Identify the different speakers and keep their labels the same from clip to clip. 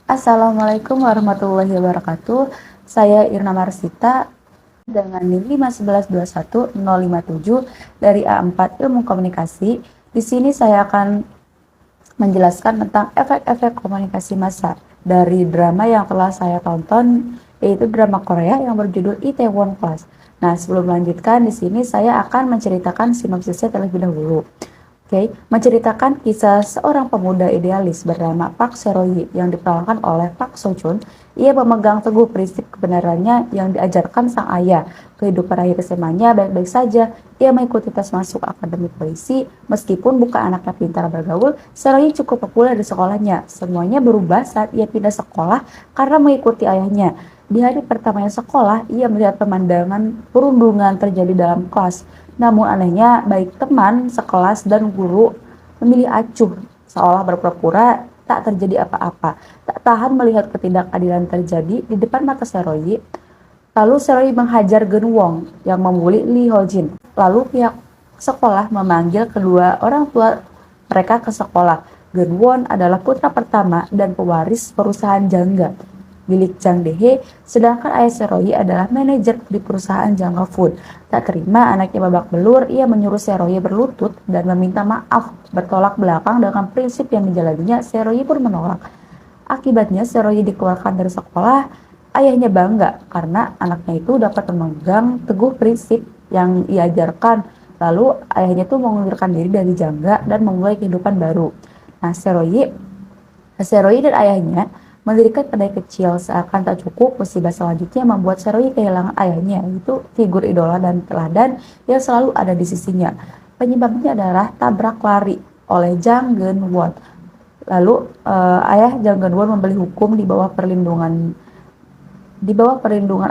Speaker 1: Assalamualaikum warahmatullahi wabarakatuh. Saya Irna Marsita dengan NIM 51121-057 dari A4 Ilmu Komunikasi. Di sini saya akan menjelaskan tentang efek-efek komunikasi massa dari drama yang telah saya tonton, yaitu drama Korea yang berjudul Itaewon Class. Nah, sebelum melanjutkan, di sini saya akan menceritakan sinopsisnya terlebih dahulu. Menceritakan kisah seorang pemuda idealis bernama Park Sero-yi yang diperankan oleh Park Seo-joon. Ia memegang teguh prinsip kebenarannya yang diajarkan sang ayah. Kehidupan akhir SMA-nya baik-baik saja. Ia mengikuti tes masuk akademi polisi. Meskipun bukan anaknya pintar bergaul, Sero-yi cukup populer di sekolahnya. Semuanya berubah saat ia pindah sekolah karena mengikuti ayahnya. Di hari pertamanya sekolah, ia melihat pemandangan perundungan terjadi dalam kelas. Namun anehnya, baik teman, sekelas, dan guru memilih acuh, seolah berpura-pura tak terjadi apa-apa. Tak tahan melihat ketidakadilan terjadi di depan mata Sero-yi. Lalu Sero-yi menghajar Geun-won yang membuli Lee Ho-jin. Lalu pihak sekolah memanggil kedua orang tua mereka ke sekolah. Geun-won adalah putra pertama dan pewaris perusahaan Jangga milik Jang Dae-hye, sedangkan ayah Sero-yi adalah manajer di perusahaan Jangga Food. Tak terima anaknya babak belur, ia menyuruh Sero-yi berlutut dan meminta maaf. Bertolak belakang dengan prinsip yang dijalaninya, Sero-yi pun menolak. Akibatnya Sero-yi dikeluarkan dari sekolah. Ayahnya bangga karena anaknya itu dapat memegang teguh prinsip yang diajarkan. Lalu ayahnya tuh mengundurkan diri dari Jangga dan memulai kehidupan baru. Nah, Sero-yi dan ayahnya mendirikan kedai kecil. Seakan tak cukup, musibah selanjutnya membuat Sero-yi kehilangan ayahnya, yaitu figur idola dan teladan yang selalu ada di sisinya. Penyebabnya adalah tabrak lari oleh Jang Geun-won. Lalu ayah Jang Geun-won membeli hukum di bawah perlindungan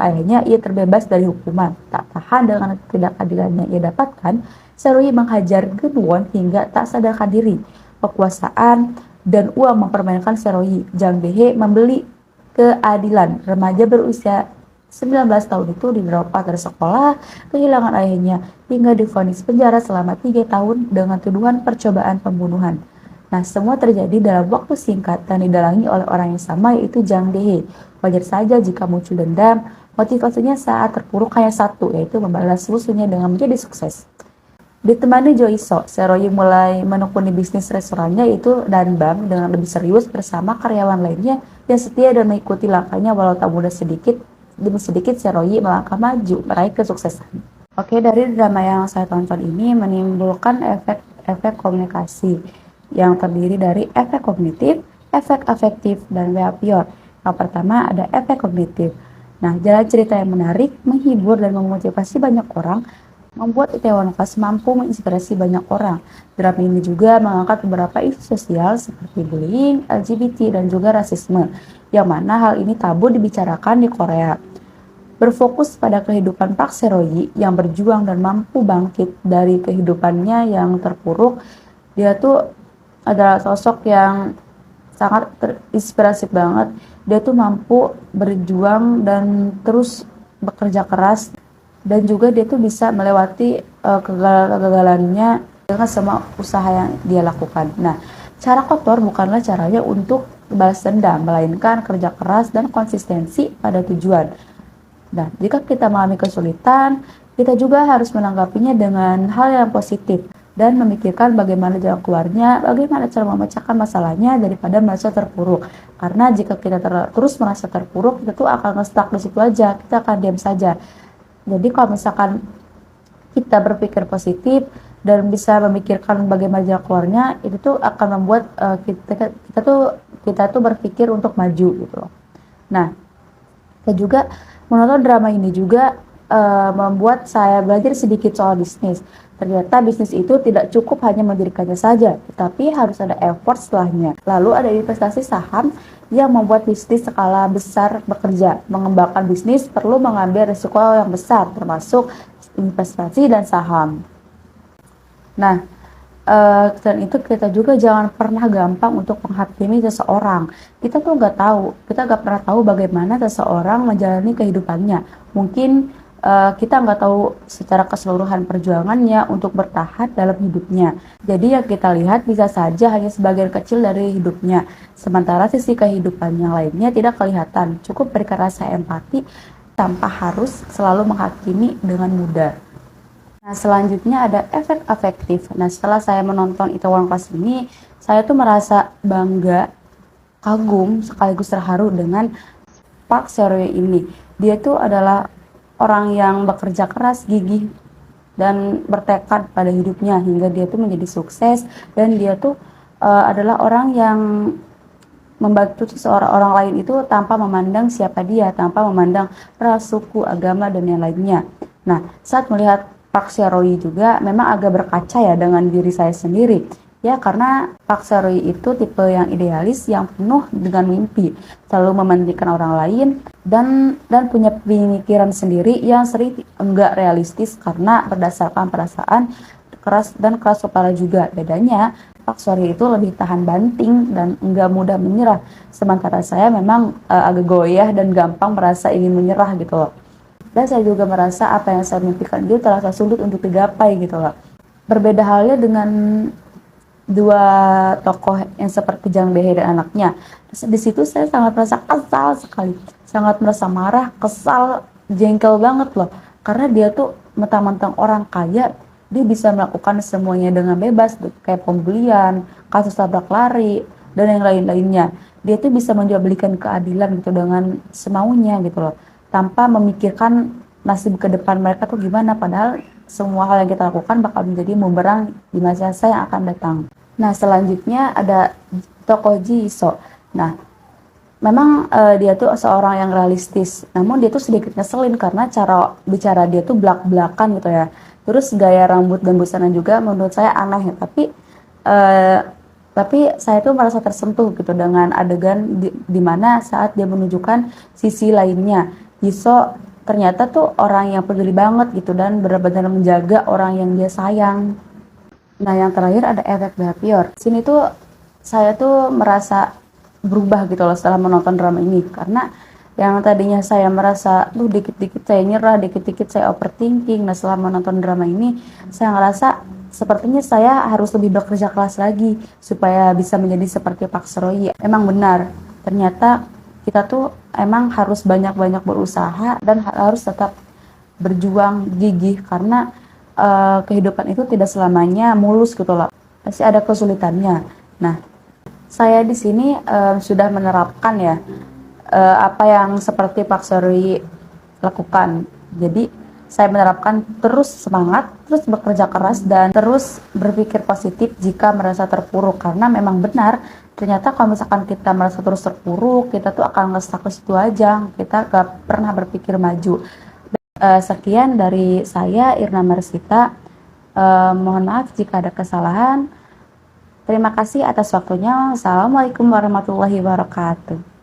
Speaker 1: ayahnya. Ia terbebas dari hukuman. Tak tahan dengan ketidakadilan yang ia dapatkan, Sero-yi menghajar Geun-won hingga tak sadarkan diri. Kekuasaan dan uang mempermainkan Sero-yi. Jang Dae-hye membeli keadilan. Remaja berusia 19 tahun itu didropout dari sekolah, kehilangan ayahnya, hingga divonis penjara selama 3 tahun dengan tuduhan percobaan pembunuhan. Nah, semua terjadi dalam waktu singkat dan didalangi oleh orang yang sama, yaitu Jang Dae-hye. Wajar saja jika muncul dendam. Motivasinya saat terpuruk hanya satu, yaitu membalas musuhnya dengan menjadi sukses. Ditemani Jo Iso, Sero-yi mulai menekuni bisnis restorannya itu Danbang dengan lebih serius bersama karyawan lainnya yang setia dan mengikuti langkahnya walau tak mudah. Sedikit demi sedikit Sero-yi melangkah maju meraih kesuksesan. Dari drama yang saya tonton ini menimbulkan efek-efek komunikasi yang terdiri dari efek kognitif, efek afektif, dan behavior. Yang pertama ada efek kognitif. Nah, jalan cerita yang menarik, menghibur, dan memotivasi banyak orang membuat Itaewon Class mampu menginspirasi banyak orang. Drama ini juga mengangkat beberapa isu sosial seperti bullying, LGBT, dan juga rasisme, yang mana hal ini tabu dibicarakan di Korea. Berfokus pada kehidupan Park Sero-yi yang berjuang dan mampu bangkit dari kehidupannya yang terpuruk. Dia tuh adalah sosok yang sangat terinspirasi banget. Dia tuh mampu berjuang dan terus bekerja keras, dan juga dia tuh bisa melewati kegagalannya dengan semua usaha yang dia lakukan. Nah, cara kotor bukanlah caranya untuk balas dendam, melainkan kerja keras dan konsistensi pada tujuan. Nah, jika kita mengalami kesulitan, kita juga harus menanggapinya dengan hal yang positif dan memikirkan bagaimana jalan keluarnya, bagaimana cara memecahkan masalahnya daripada merasa terpuruk. Karena jika kita terus merasa terpuruk, kita tuh akan nge-stuck di situ aja, kita akan diam saja. Jadi kalau misalkan kita berpikir positif dan bisa memikirkan bagaimana jalan keluarnya, itu tuh akan membuat kita tuh berpikir untuk maju gitu loh. Nah, saya juga menonton drama ini juga membuat saya belajar sedikit soal bisnis. Ternyata bisnis itu tidak cukup hanya mendirikannya saja, tetapi harus ada effort setelahnya. Lalu ada investasi saham yang membuat bisnis skala besar bekerja. Mengembangkan bisnis perlu mengambil risiko yang besar, termasuk investasi dan saham. Nah, dan itu kita juga jangan pernah gampang untuk menghakimi seseorang. Kita nggak pernah tahu bagaimana seseorang menjalani kehidupannya. Mungkin kita nggak tahu secara keseluruhan perjuangannya untuk bertahan dalam hidupnya. Jadi yang kita lihat bisa saja hanya sebagian kecil dari hidupnya, sementara sisi kehidupan yang lainnya tidak kelihatan. Cukup berikan rasa empati tanpa harus selalu menghakimi dengan mudah. Nah, selanjutnya ada efek afektif. Nah, setelah saya menonton Itaewon Class ini, saya tuh merasa bangga, kagum, sekaligus terharu dengan Park Seo-ryul ini. Dia tuh adalah orang yang bekerja keras, gigih, dan bertekad pada hidupnya hingga dia tuh menjadi sukses, dan dia tuh adalah orang yang membantu seseorang orang lain itu tanpa memandang siapa dia, tanpa memandang ras, suku, agama, dan yang lainnya. Nah, saat melihat Park Seo-ryul juga memang agak berkaca ya dengan diri saya sendiri. Ya, karena Park Seo-ryul itu tipe yang idealis, yang penuh dengan mimpi, selalu mementingkan orang lain, dan punya pemikiran sendiri yang sering enggak realistis karena berdasarkan perasaan keras kepala juga. Bedanya, Pak Sori itu lebih tahan banting dan enggak mudah menyerah. Sementara saya memang agak goyah dan gampang merasa ingin menyerah gitu loh. Dan saya juga merasa apa yang saya mimpikan itu terasa sulit untuk digapai gitu loh. Berbeda halnya dengan dua tokoh yang seperti Jang Bae dan anaknya. Di situ saya sangat merasa kesal sekali, sangat merasa marah, kesal, jengkel banget loh. Karena dia tuh mentang-mentang orang kaya, dia bisa melakukan semuanya dengan bebas, kayak pembelian, kasus tabrak lari, dan yang lain-lainnya. Dia tuh bisa menjualbelikan keadilan gitu dengan semaunya gitu loh, tanpa memikirkan nasib ke depan mereka tuh gimana, padahal semua hal yang kita lakukan bakal menjadi bumerang di masa yang akan datang. Nah, selanjutnya ada tokoh Ji Iso. Nah, memang dia tuh seorang yang realistis, namun dia tuh sedikit ngeselin karena cara bicara dia tuh belak-belakan gitu ya. Terus gaya rambut dan busana juga menurut saya aneh, uh, tapi saya tuh merasa tersentuh gitu dengan adegan di mana saat dia menunjukkan sisi lainnya. Jisoo ternyata tuh orang yang peduli banget gitu dan benar-benar menjaga orang yang dia sayang. Nah, yang terakhir ada efek behavior. Sini tuh saya tuh merasa berubah gitu loh setelah menonton drama ini, karena yang tadinya saya merasa dikit-dikit saya nyerah, dikit-dikit saya overthinking. Nah, setelah menonton drama ini saya ngerasa sepertinya saya harus lebih bekerja keras lagi supaya bisa menjadi seperti Park Seo-ryul. Emang benar, ternyata kita tuh emang harus banyak-banyak berusaha dan harus tetap berjuang gigih, karena kehidupan itu tidak selamanya mulus gitu loh, pasti ada kesulitannya. Nah, saya di sini sudah menerapkan ya apa yang seperti Pak Sori lakukan. Jadi saya menerapkan terus semangat, terus bekerja keras, dan terus berpikir positif jika merasa terpuruk. Karena memang benar, ternyata kalau misalkan kita merasa terus terpuruk, kita tuh akan nge-stuck ke situ aja, kita gak pernah berpikir maju. Sekian dari saya, Irna Marsita. Mohon maaf jika ada kesalahan. Terima kasih atas waktunya. Assalamualaikum warahmatullahi wabarakatuh.